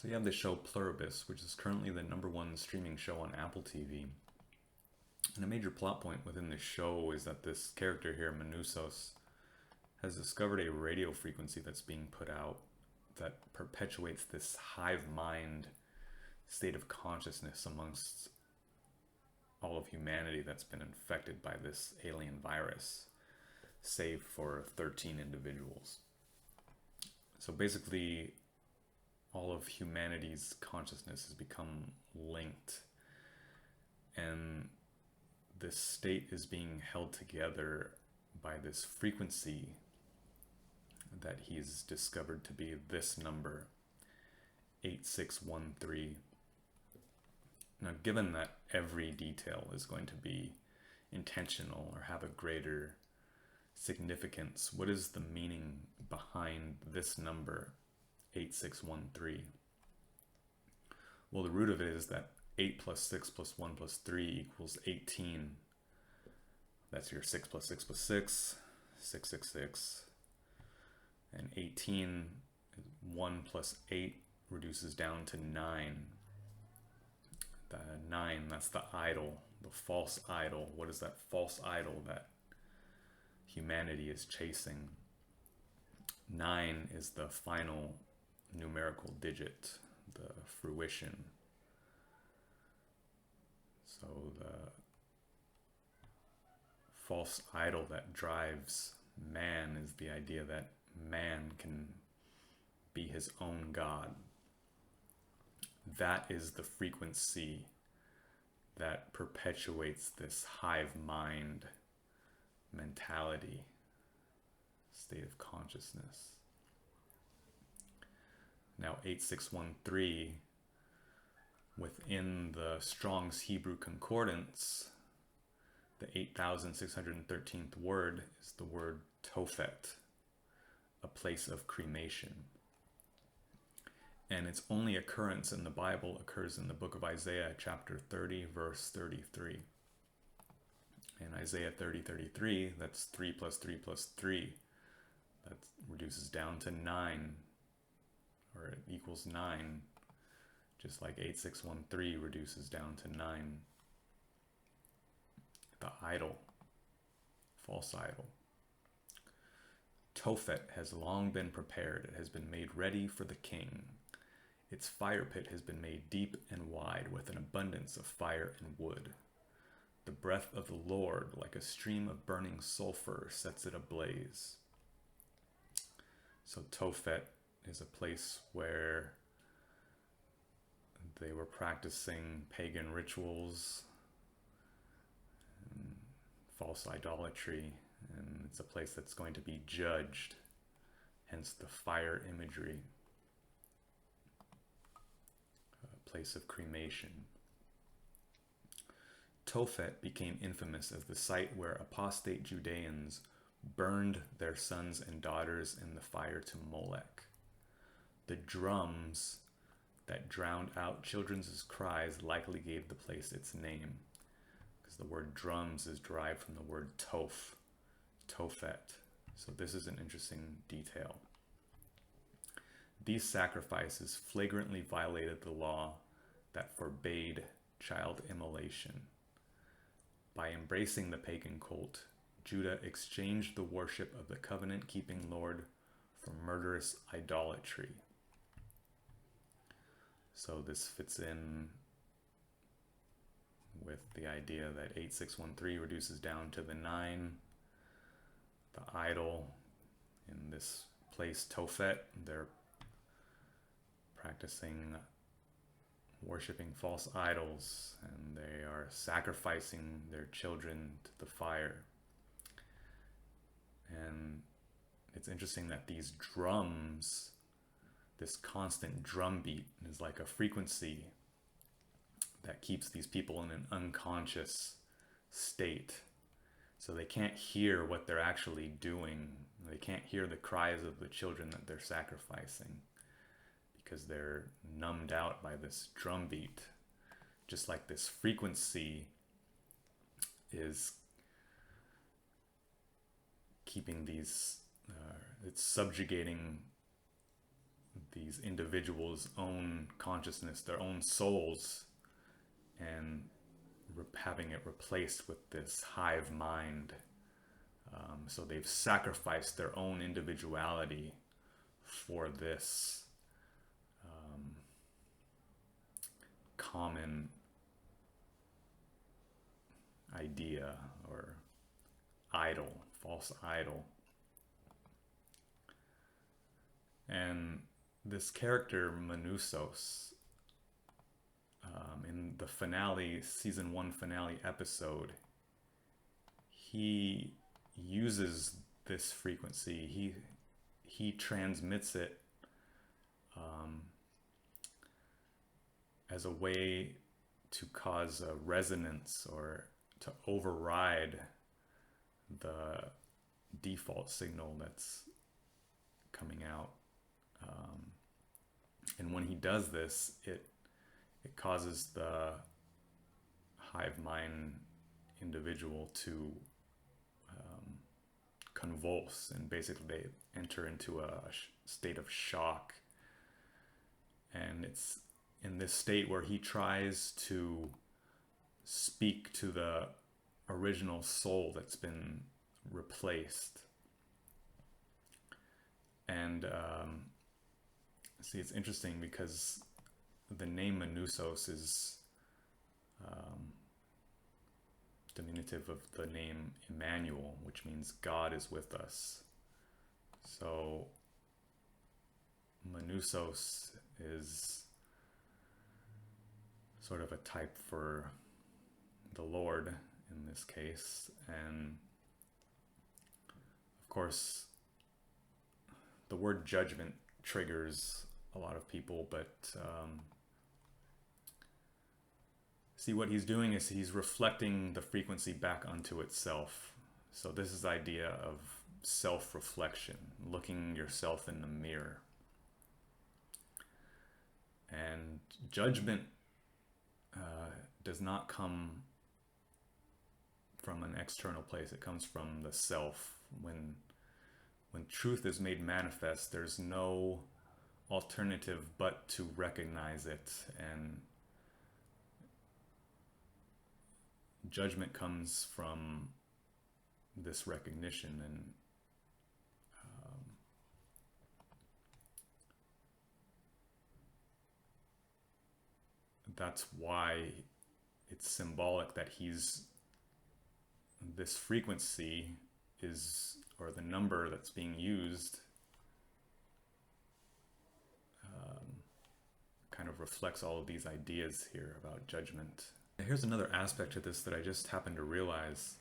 So you have the show Pluribus, which is currently the #1 streaming show on Apple TV. And a major plot point within the show is that this character here, Manusos, has discovered a radio frequency that's being put out that perpetuates this hive mind state of consciousness amongst all of humanity that's been infected by this alien virus, save for 13 individuals. So basically, all of humanity's consciousness has become linked, and this state is being held together by this frequency that he's discovered to be this number, 8613. Now, given that every detail is going to be intentional or have a greater significance, what is the meaning behind this number, 8613? Well, the root of it is that 8 plus 6 plus 1 plus 3 equals 18. That's your 6 plus 6 plus 6, 666. And 18, 1 plus 8 reduces down to 9. The 9, that's the idol, the false idol. What is that false idol that humanity is chasing? 9 is the final numerical digit, the fruition. So the false idol that drives man is the idea that man can be his own God. That is the frequency that perpetuates this hive mind mentality, state of consciousness. Now 8613, within the Strong's Hebrew Concordance, the 8613th word is the word Tophet, a place of cremation. And its only occurrence in the Bible occurs in the book of Isaiah, chapter 30, verse 33. In Isaiah 30:33, that's 3 plus 3 plus 3. That reduces down to 9, or it equals 9, just like 8613 reduces down to 9. The idol, false idol. Tophet has long been prepared. It has been made ready for the king. Its fire pit has been made deep and wide with an abundance of fire and wood. The breath of the Lord, like a stream of burning sulfur, sets it ablaze. So Tophet is a place where they were practicing pagan rituals and false idolatry, and it's a place that's going to be judged, hence the fire imagery. A place of cremation. Tophet became infamous as the site where apostate Judeans burned their sons and daughters in the fire to Molech. The drums that drowned out children's cries likely gave the place its name, because the word drums is derived from the word Tophet. So this is an interesting detail. These sacrifices flagrantly violated the law that forbade child immolation. By embracing the pagan cult, Judah exchanged the worship of the covenant-keeping Lord for murderous idolatry. So this fits in with the idea that 8613 reduces down to the 9. The idol in this place, Tophet, they're practicing worshiping false idols, and they are sacrificing their children to the fire. And it's interesting that these drums, this constant drum beat, is like a frequency that keeps these people in an unconscious state. So they can't hear what they're actually doing. They can't hear the cries of the children that they're sacrificing, because they're numbed out by this drum beat. Just like this frequency is keeping these, it's subjugating these individuals' own consciousness, their own souls, and having it replaced with this hive mind. So they've sacrificed their own individuality for this common idea or idol, false idol. And this character, Manusos, in the finale, season 1 finale episode, he uses this frequency. He transmits it as a way to cause a resonance or to override the default signal that's coming out. And when he does this, it causes the hive mind individual to convulse, and basically they enter into a state of shock. And it's in this state where he tries to speak to the original soul that's been replaced. And see, it's interesting because the name Manusos is diminutive of the name Emmanuel, which means God is with us. So Manusos is sort of a type for the Lord in this case. And of course, the word judgment triggers a lot of people, but see, what he's doing is he's reflecting the frequency back onto itself. So this is the idea of self-reflection, looking yourself in the mirror. And judgment does not come from an external place. It comes from the self. When truth is made manifest, there's no alternative but to recognize it. And judgment comes from this recognition. And that's why it's symbolic that this frequency is, or the number that's being used, kind of reflects all of these ideas here about judgment. Here's another aspect to this that I just happened to realize.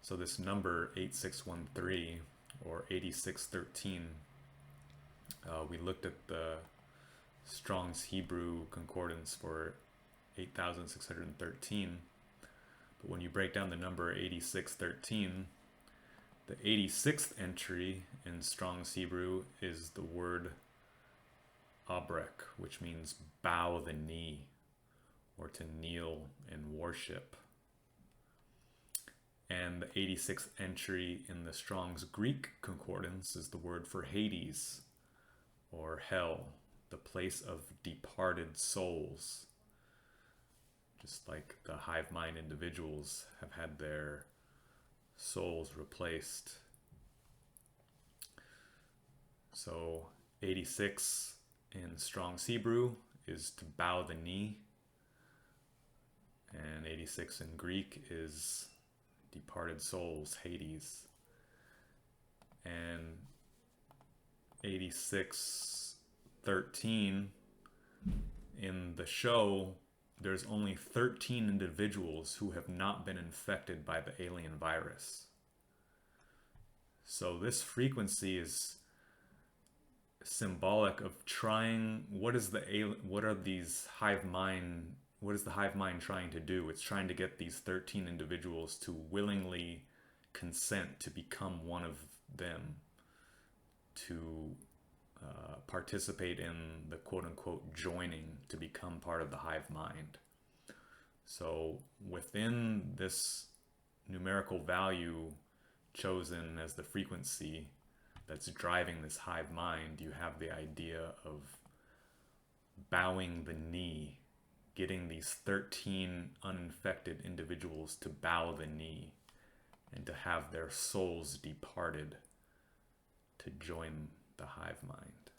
So this number 8613 or 8613, we looked at the Strong's Hebrew concordance for 8613, but when you break down the number 8613, the 86th entry in Strong's Hebrew is the word abrek, which means bow the knee, or to kneel in worship. And the 86th entry in the Strong's Greek concordance is the word for Hades, or hell, the place of departed souls. Just like the hive mind individuals have had their souls replaced. So 86 in Strong's Hebrew is to bow the knee, and 86 in Greek is departed souls, Hades. And 8613 in the show, there's only 13 individuals who have not been infected by the alien virus. So this frequency is symbolic of trying, what is the hive mind trying to do? It's trying to get these 13 individuals to willingly consent to become one of them, to participate in the quote-unquote joining to become part of the hive mind. So within this numerical value chosen as the frequency that's driving this hive mind, you have the idea of bowing the knee, getting these 13 uninfected individuals to bow the knee and to have their souls departed to join the hive mind.